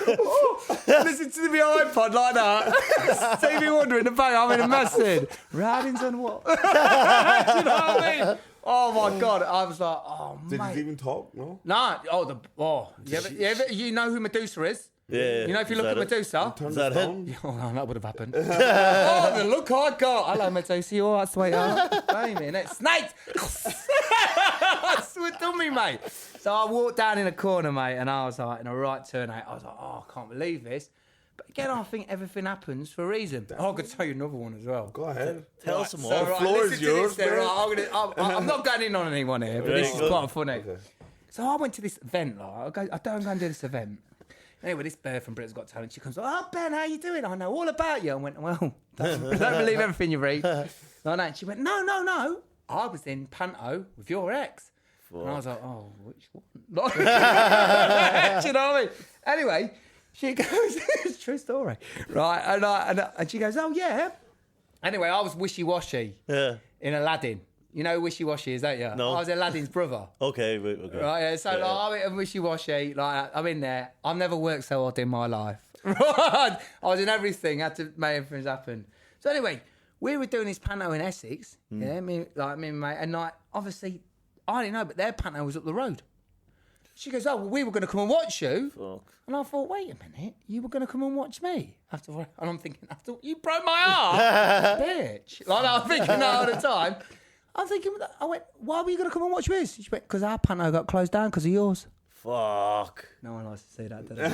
Listen to my iPod like that. Stevie Wonder in the back. I'm in a message. Riding's on what? Do you know what I mean? Oh my God. I was like, oh, Did mate. you even talk? No. Nah. You know who Medusa is? Yeah. You know, if you look at Medusa. Turn Is that the it? phone. Oh, no, that would have happened. Oh, the look I got. Hello, Medusa. You all right, sweetheart? Wait a minute. Snake! That's what done me, mate. So I walked down in a corner, mate, and I was like, in a right turn out, I was like, oh, I can't believe this. But again, I think everything happens for a reason. Oh, I could tell you another one as well. Go ahead. Tell us some more. So, right, floor is listen to yours, this then, man. right, I'm not going in on anyone here, but Very this is good. quite funny. Okay. So I went to this event, like, I don't go and do this event. Anyway, this bear from Britain's Got Talent, she comes, oh, Ben, how you doing? I know all about you. I went, well, don't believe everything you read. Like that. And she went, no. I was in Panto with your ex. Fuck. And I was like, oh, which one? Do you know what I mean? Anyway, she goes, it's a true story. Right, and she goes, oh, yeah. Anyway, I was wishy-washy in Aladdin. You know who wishy-washy is, don't you? No. I was Aladdin's brother. Okay, okay. Right, yeah, so like, I'm wishy-washy, like I'm in there. I've never worked so hard in my life. I was in everything, had to make everything happen. So anyway, we were doing this panto in Essex, yeah, me and my mate, and like obviously I didn't know, but their panto was up the road. She goes, oh, well, we were going to come and watch you. Fuck. And I thought, wait a minute, you were going to come and watch me? And I'm thinking, you broke my heart, bitch. Like I'm thinking that all the time. I'm thinking, I went, why were you going to come and watch this? She went, because our panto got closed down because of yours. Fuck. No one likes to say that, does it?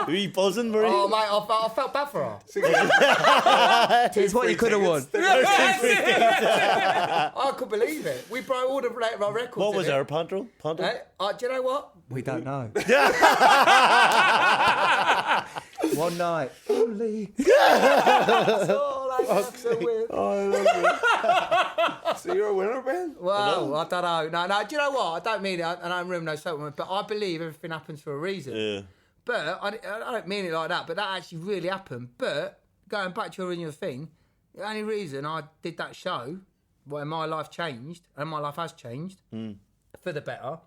Were you buzzing, Marie? Oh, mate, I felt bad for her. It's what you could have won. I couldn't believe it. We broke all the records. What was our Panto? Do you know what? We don't know. One night. Only. That's all I have with. Oh, I love it. So you're a winner, Ben? Well, I don't know. No, do you know what? I don't mean it. I don't ruin no soap, but I believe everything happens for a reason. Yeah. But I don't mean it like that, but that actually really happened. But going back to your original thing, the only reason I did that show where my life changed, and my life has changed for the better,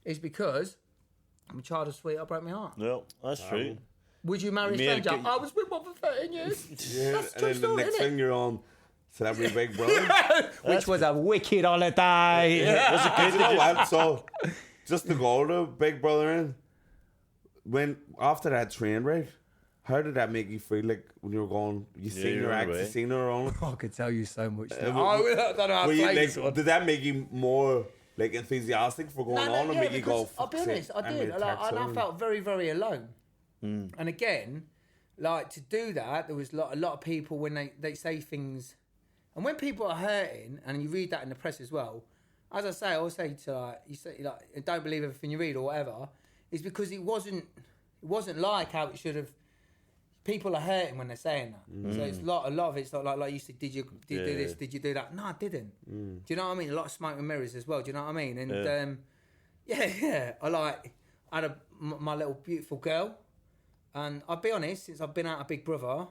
is because I'm a child of sweet. I broke my heart. No, that's true. Would you marry a You made a stranger? good- I was with one for 13 years. Yeah, That's a and true then the story, next isn't thing it? you're on Celebrity Big Brother. Which was a wicked holiday. Was it good? You know what? So, just to go to Big Brother in, when after that train ride, How did that make you feel? Like when you were going, you seen your ex, you seen her on. I could tell you so much. I don't know how to play this one. Did that make you more like enthusiastic for going on, and make you go? I'll be honest, I did. And I felt very, very alone. And again, like to do that, there was a lot of people when they say things, and when people are hurting, and you read that in the press as well. As I say, I always say to you say like don't believe everything you read or whatever. It's because it wasn't like how it should have. People are hurting when they're saying that. So it's a lot of it's like you said, did you do this? Did you do that? No, I didn't. Do you know what I mean? A lot of smoke and mirrors as well. Do you know what I mean? And I had my little beautiful girl, and I'll be honest, since I've been out of Big Brother,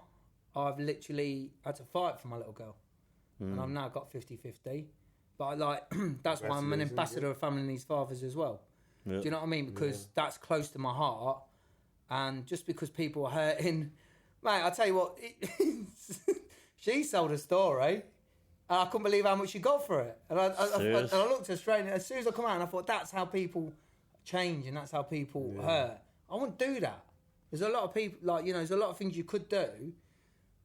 I've literally had to fight for my little girl, and I've now got 50-50. But that's why I'm an ambassador of Family Needs Fathers as well. Do you know what I mean? Because that's close to my heart, and just because people are hurting. Mate, I'll tell you what, she sold a story, and I couldn't believe how much she got for it. And I looked her straight, and as soon as I come out, and I thought, that's how people change, and that's how people hurt. I wouldn't do that. There's a lot of people, there's a lot of things you could do,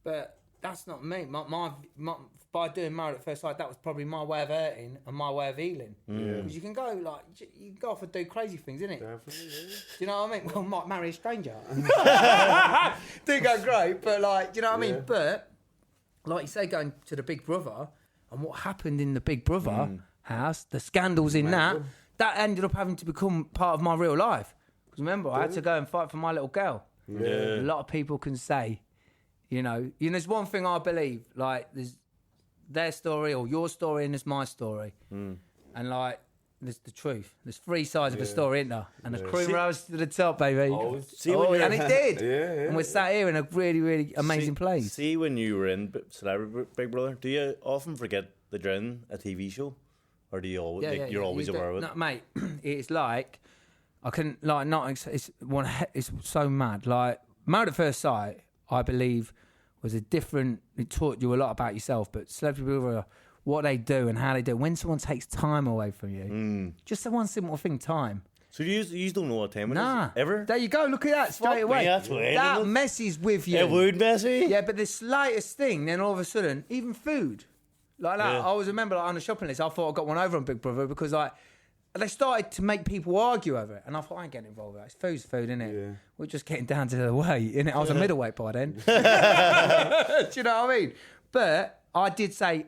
but that's not me. My by doing Married at First Sight, that was probably my way of hurting and my way of healing. Because you can go off and do crazy things, innit? Definitely, yeah. Do you know what I mean? Well, might marry a stranger. Do go great, but do you know what I mean? But like you say, going to the Big Brother and what happened in the Big Brother house, the scandals in that ended up having to become part of my real life. Because remember, I had to go and fight for my little girl. A lot of people can say, there's one thing I believe, there's their story or your story and there's my story. And there's the truth. There's three sides of a story, isn't there? And the cream rose to the top, baby. And it did. And we're sat here in a really, really amazing place. See, when you were in Celebrity Big Brother, do you often forget that you're in a TV show? Or do you always, you're always aware of it? No, mate, it's like, I can, it's so mad. Married at First Sight, I believe, was it taught you a lot about yourself, but Celebrity Big Brother, what they do and how they do. When someone takes time away from you, just the one simple thing, time. So you don't know what time it is? Ever? There you go, look at that straight away. That messes with you. It would mess with you? Yeah, but the slightest thing, then all of a sudden, even food. Like that. I always remember on the shopping list, I thought I got one over on Big Brother because they started to make people argue over it. And I thought, I ain't getting involved with that. It's food's food, innit? Yeah. We're just getting down to the weight, innit? I was a middleweight by then. Do you know what I mean? But I did say,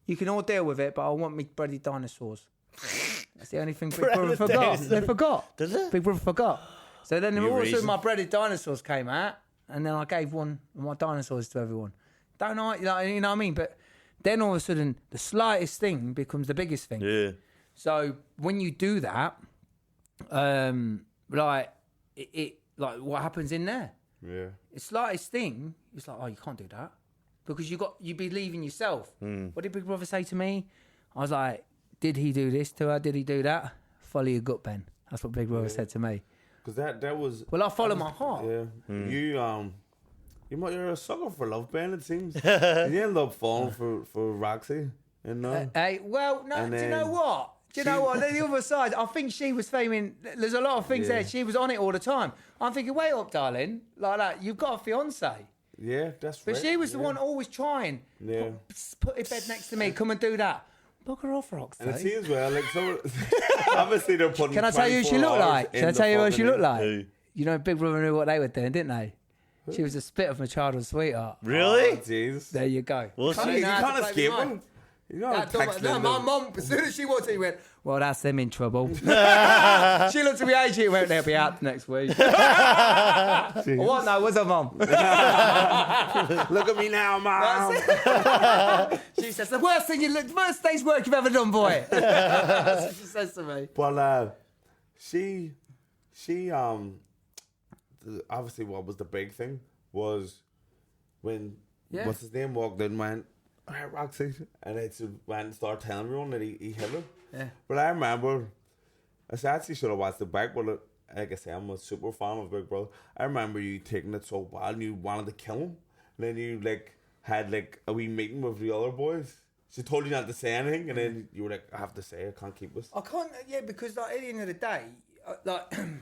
you can all deal with it, but I want me breaded dinosaurs. That's the only thing Big Brother forgot. They forgot. Did it? Big Brother forgot. So then all of a sudden my breaded dinosaurs came out, and then I gave one of my dinosaurs to everyone. Don't I? You know what I mean? But then all of a sudden, the slightest thing becomes the biggest thing. Yeah. So when you do that, what happens in there? Yeah. The slightest thing, it's like, oh, you can't do that. Because you believe in yourself. What did Big Brother say to me? I was like, did he do this to her? Did he do that? Follow your gut, Ben. That's what Big Brother said to me. Because that was... Well, I follow my heart. Yeah. You're a sucker for love, Ben, it seems. And you end up falling for Roxy, you know? Do you know what? Do you know what? The other side, I think she was faming... There's a lot of things there. She was on it all the time. I'm thinking, wait up, darling. Like that, you've got a fiancé. Yeah, that's right. But she was the one always trying. Yeah. Put a bed next to me. Come and do that. Look her off, Roxy. And see as well, obviously they're putting... Can I tell you who she looked like? Can I tell you what she looked like? Who? You know, Big Brother knew what they were doing, didn't they? Who? She was a spit of my childhood sweetheart. Really? Oh, jeez. There you go. Well, you can't escape them. You know, my mum, as soon as she walked in, he went, well, that's them in trouble. She looked at me age and went, they'll be out next week. What? No, was her mum? Look at me now, Mum. She says, the worst day's work you've ever done, boy. That's what she says to me. But she obviously what was the big thing was when what's his name walked in and went, all right, Roxy, and it went and started telling everyone that he hit her. Yeah. But I remember, I actually should have watched it back, but like I say, I'm a super fan of Big Brother. I remember you taking it so bad and you wanted to kill him. And then you had a wee meeting with the other boys. She told you not to say anything, and then you were like, I have to say, I can't keep this. I can't, because at the end of the day,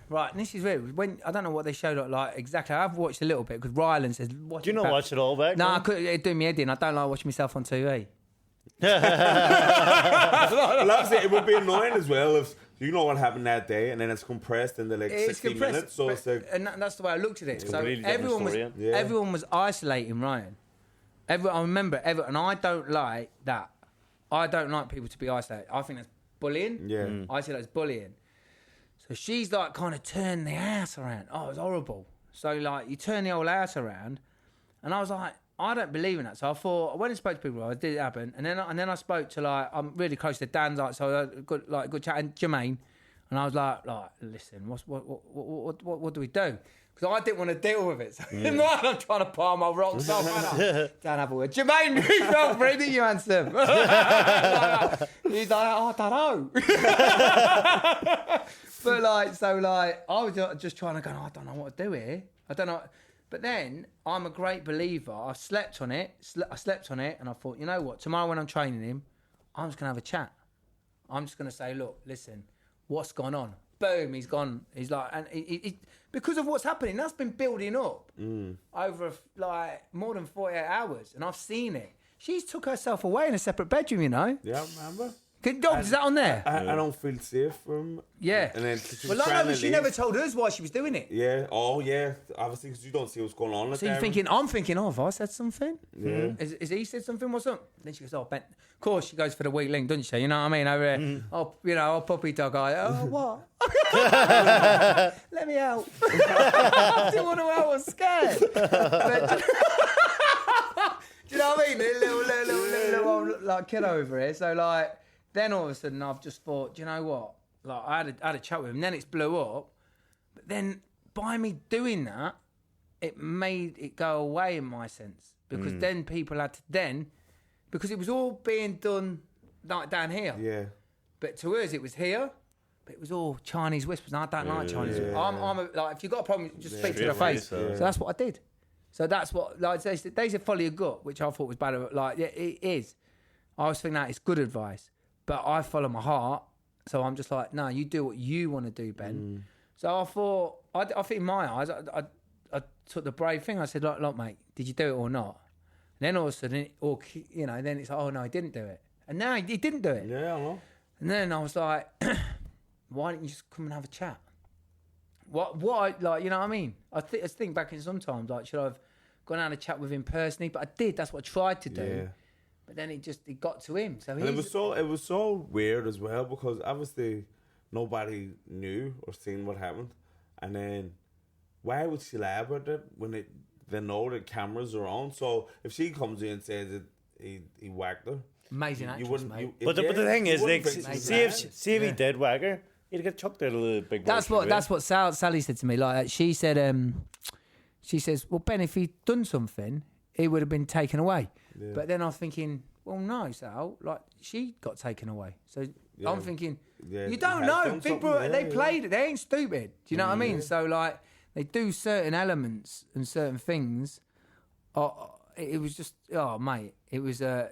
right, and this is weird. When I don't know what they showed like exactly. I've watched a little bit because Ryland says, "Do you not watch it all back? No, I couldn't. It'd do me head in. I don't like watching myself on TV. Like I said, it would be annoying as well if you know what happened that day and then it's compressed into like 60 minutes. So it's like, and that's the way I looked at it. So really everyone was isolating Ryan. I remember and I don't like that. I don't like people to be isolated. I think that's bullying. Yeah. I see that as bullying. So she's like kind of turned the house around. Oh, it was horrible. So like you turn the whole house around, and I was like, I don't believe in that. So I thought I went and spoke to people. It did happen, and then I spoke to I'm really close to Dan's, so I got good chat and Jermaine, and I was like, listen, what do we do? Because I didn't want to deal with it. So in mind, I'm trying to palm my rocks off. Don't have a word. Jermaine, you felt free, didn't you, handsome? He's like, I don't know. But I was just trying to go, I don't know what to do here. I don't know. But then I'm a great believer. I slept on it. I slept on it, and I thought, you know what? Tomorrow when I'm training him, I'm just gonna have a chat. I'm just gonna say, look, listen, what's gone on? Boom, he's gone. He's like, and he because of what's happening, that's been building up over like more than 48 hours, and I've seen it. She's took herself away in a separate bedroom, you know. Yeah, remember? Is that on there? I don't feel safe from. Yeah. And then she never told us why she was doing it. Yeah. Oh, yeah. Obviously, because you don't see what's going on. So you're thinking, I'm thinking, have I said something? Yeah. Is he said something? What's up? Then she goes, Ben. Of course, she goes for the weak link, doesn't she? You know what I mean? Over there. Oh, puppy dog guy. Oh, what? Let me help. I didn't want to help. I was scared. Do you know what I mean? Little like kid over here. So like. Then all of a sudden, I've just thought, do you know what? Like I had a chat with him. Then it's blew up. But then by me doing that, it made it go away in my sense because then people had to because it was all being done like down here. Yeah. But to us, it was here. But it was all Chinese whispers. And I don't like Chinese whispers. If you've got a problem, just speak to their face. So that's what I did. So that's what they said. Follow your gut, which I thought was bad. Like yeah, it is. I was thinking that it's good advice. But I follow my heart, so I'm just like, no, you do what you want to do, Ben. So I thought, I think in my eyes, I took the brave thing. I said, look, mate, did you do it or not? And then all of a sudden, then it's like, oh no, he didn't do it. And now he didn't do it. Yeah, I know. And then I was like, why didn't you just come and have a chat? You know what I mean? I think back in sometimes, like, should I have gone out and chat with him personally? But I did. That's what I tried to do. Yeah. But then it got to him. So it was so weird as well because obviously nobody knew or seen what happened, and then why would she lie about it when they know the cameras are on? So if she comes in and says that he whacked her, amazing actress, mate. But the thing is, like, see if he did whack her, he'd get chucked out of the big. That's what Sally said to me. Like she said, she says, well, Ben, if he'd done something, he would have been taken away. Yeah. But then I was thinking, well, no, Sal, like she got taken away. So I'm thinking, you don't know. People, they played it. They ain't stupid. Do you know what I mean? So like they do certain elements and certain things. It was just, mate, it was a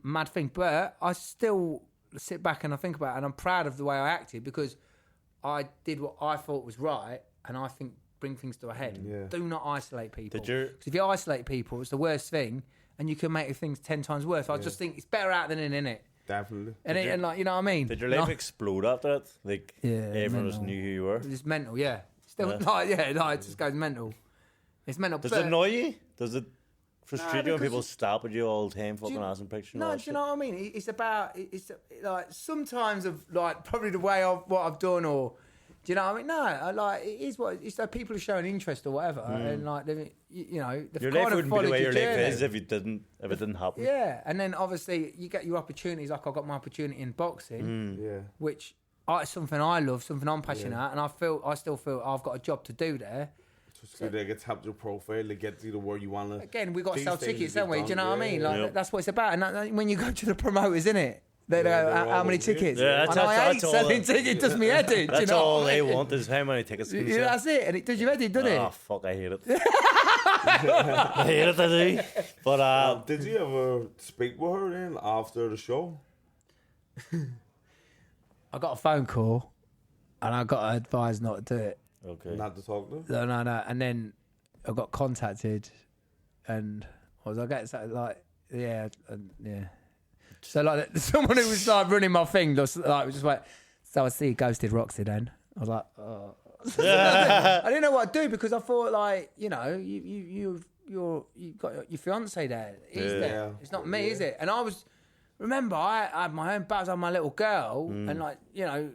mad thing. But I still sit back and I think about it, and I'm proud of the way I acted because I did what I thought was right, and I think bring things to a head. Yeah. Do not isolate people. Because if you isolate people, it's the worst thing. And you can make things 10 times worse. I just think it's better out than in, innit? Definitely. And like, you know what I mean? Did your life explode after that? Like, everyone just knew who you were? It's mental, yeah. Still, it just goes mental. It's mental. Does it annoy you? Does it frustrate you when people stop at you all the time, fucking asking pictures? No, do you know what I mean? It's like sometimes of like probably the way what I've done or. Do you know what I mean? No, it is what it's that people are showing interest or whatever, and like you know, your life wouldn't be the way your life is if it didn't happen. Yeah, and then obviously you get your opportunities. Like I got my opportunity in boxing, which it's something I love, something I'm passionate at, and I still feel I've got a job to do there. So they get to help your profile, they get to the where you want to. Again, we got to sell tickets, don't we? Do you know what I mean? Like that's what it's about. And when you go to the promoters, isn't it? They know how many tickets. Yeah, I hate selling tickets. It does me head in. That's all they want is how many tickets. Yeah, that's it. And it does your head in, doesn't it? Oh, fuck, I hate it. I hate it, I do. But, did you ever speak with her then after the show? I got a phone call and I got advised not to do it. Okay. Not to talk to. No. And then I got contacted, and I get like, yeah. So like someone who was like running my thing, was just like, so I see you ghosted Roxy. Then I was like, oh. I didn't know what to do because I thought like, you know, you got your fiance there. He's there. It's not me, is it? And I was. Remember, I had my own battles on my little girl, and like, you know,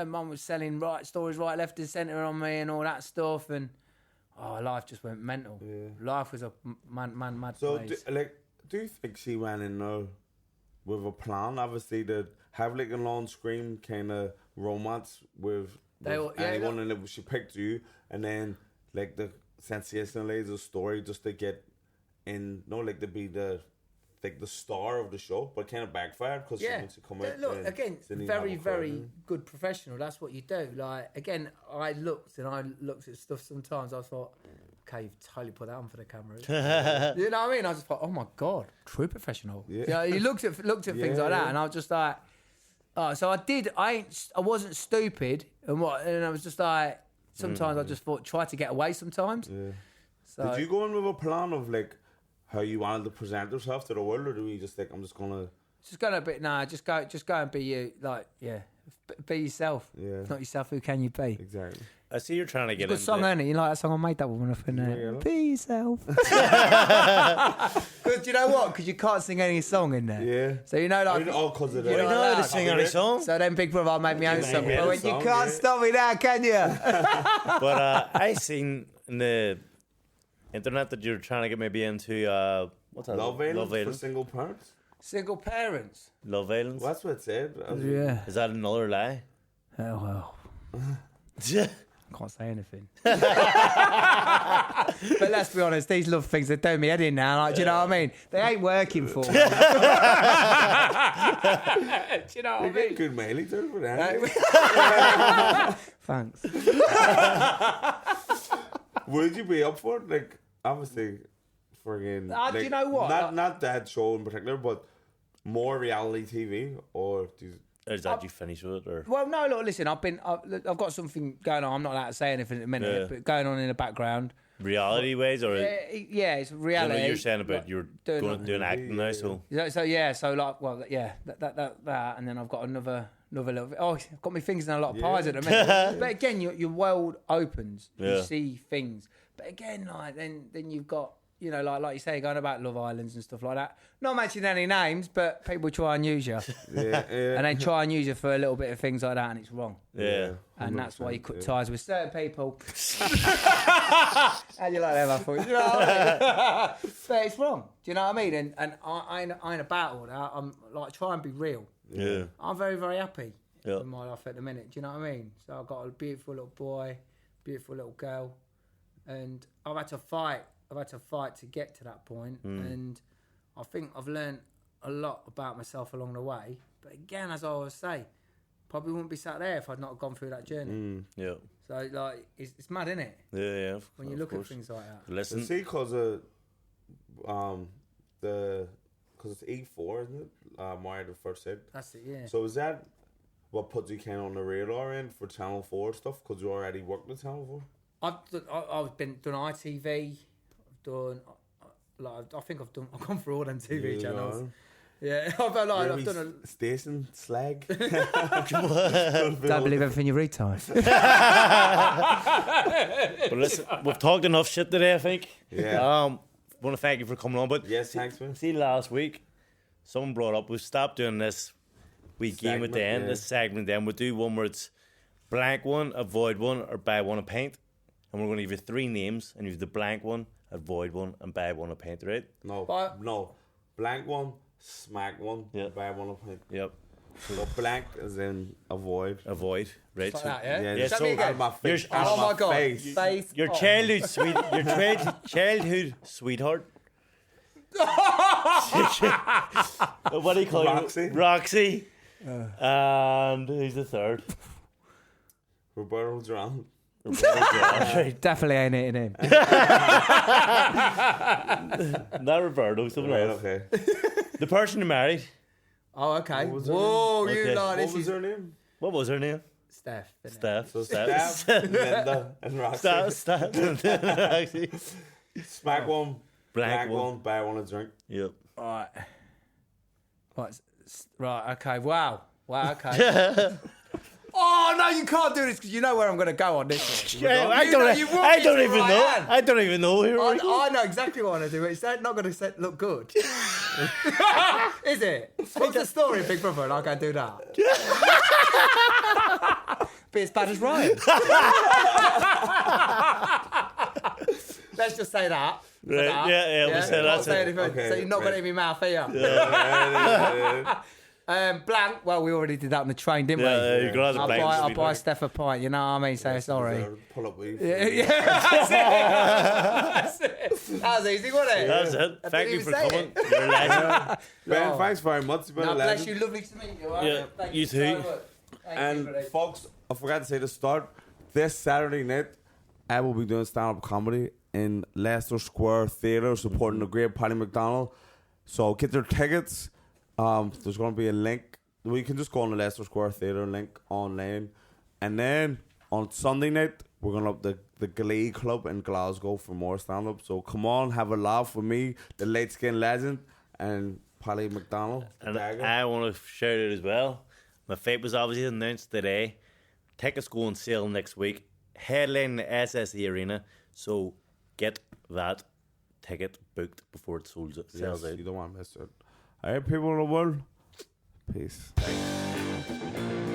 mum was selling stories right, left, and centre on me, and all that stuff, and life just went mental. Yeah. Life was a mad so place. Do you think she went in there with a plan? Obviously, to have like a long screen kind of romance with anyone, and she picked you, and then like the sensationalize story just to get in, like to be the star of the show, but kind of backfired because she wants to come out. Look, again, very good professional. That's what you do. Like, again, I looked at stuff sometimes. I thought, okay, you've totally put that on for the cameras. You know what I mean? I just thought, oh my God, true professional. Yeah. You know, you looked at things like that, and I was just like, oh, so I did. I wasn't stupid, and I was just like, sometimes I just thought, try to get away sometimes. Yeah. So, did you go in with a plan of like how you wanted to present yourself to the world, or do you just think I'm just gonna just go and be you, like, be yourself. Yeah. If not yourself, who can you be? Exactly. I see you're trying to get into good song, isn't it? You like that song? I made that one up in there. Be yourself. Because you know what? Because you can't sing any song in there. Yeah. So you know, like, because of that. You know how to sing any song. So then Big Brother made me own song. But you can't stop me now, can you? But I seen in the internet that you're trying to get maybe into what's that? Love Island for single parents. Single parents. Love Island. Well, that's what it said. Yeah. Is that another lie? Oh well. Can't say anything. But let's be honest, these love things are doing me head in now. Like, do you know what I mean? They ain't working for me. Do you know what I mean? Good mailing too for that. Thanks. Would you be up for it? Like, obviously, friggin'. Do you know what? Not that show in particular, but more reality TV, or do you... Is that you finished with it? Or? Well, no, look, listen, I've got something going on. I'm not allowed to say anything at the minute, but going on in the background. Reality ways, or it's reality. You know, you're saying about you're doing acting now, so that, and then I've got another little. Oh, I've got my fingers in a lot of pies at the minute. But again, your world opens. You see things, but again, like then you've got. You know, like you say, going about Love Islands and stuff like that. Not mentioning any names, but people try and use you. And they try and use you for a little bit of things like that, and it's wrong. Yeah. And that's why you cut ties with certain people. How do you like that, Matthew? You know what I mean? But it's wrong. Do you know what I mean? And I ain't about all that. I'm like, try and be real. Yeah. I'm very, very happy with my life at the minute. Do you know what I mean? So I've got a beautiful little boy, beautiful little girl, and I've had to fight to get to that point, and I think I've learned a lot about myself along the way. But again, as I always say, probably wouldn't be sat there if I'd not gone through that journey. Yeah. So like, it's mad, isn't it? Yeah. When you look at things like that. Listen, see, because it's E4, isn't it? Married at First Sight. That's it. Yeah. So is that what puts you kind of on the radar in for Channel 4 stuff? Because you already worked with Channel 4. I've done ITV. Done, I think I've gone through all them TV channels. Yeah, I've done a station slag. Don't believe everything you read, Ty. But listen, we've talked enough shit today, I think. Yeah. Want to thank you for coming on. But yes, thanks, man. See, last week someone brought up we stopped doing this game at the end. This segment. Then we'll do one where it's blank one, avoid one, or buy one a pint. And we're going to give you 3 names, and you have the blank one, avoid one, and buy one a pint, right? No. Blank one, smack one, buy one a pint. Yep. So blank is in avoid. Avoid, right? Like so, that, yeah? Yeah. So So out of my face. Oh my God. Face. your childhood childhood sweetheart. What do you call Roxy. Roxy. And who's the third? Roberto Duran. Definitely ain't hitting him. Not Roberto, someone else. Okay. The person you married. Oh, okay. What was her Whoa, name? you Okay. like What this was is... her name? What was her name? Steph. Steph. So Steph, Linda, and Roxy. Steph. Actually. Smack one, Blank black one. one, buy one a drink. Yep. Right. Right. Okay. Wow. Okay. Oh no, you can't do this because you know where I'm going to go on this one. Yeah, I don't even know. I don't even know who we're I know exactly what I want to do. It's not going to look good. Is it? What's the story, Big Brother? And I'll go do that. Be as bad as Ryan. Let's just say that. Right, yeah, we'll say that's it. Okay, so you're not going to hit me mouth, are you? Blank. Well, we already did that on the train, didn't we? Yeah, you got the blank. I'll buy Steph a pint. You know what I mean? So sorry. Pull up with you. Yeah, that's it. That was easy, wasn't it? That's it. Thank you for coming. It. You're a legend. Ben, thanks very much. You've been a Bless legend. you. Lovely to meet you. Yeah, Thank you so too. much. Thank And you, buddy. folks, I forgot to say the start. This Saturday night, I will be doing stand-up comedy in Leicester Square Theatre, supporting the great Paddy McDonald. So get your tickets. There's going to be a link. Well, you can just go on the Leicester Square Theatre link online. And then on Sunday night, we're going to have the Glee Club in Glasgow for more stand-up. So come on, have a laugh with me, the late skin legend, and Paddy McDonald. And I want to shout out as well. My fate was obviously announced today. Tickets go on sale next week. Headline the SSE Arena. So get that ticket booked before it sells out. You don't want to miss it. All right, people of the world. Peace. Thanks.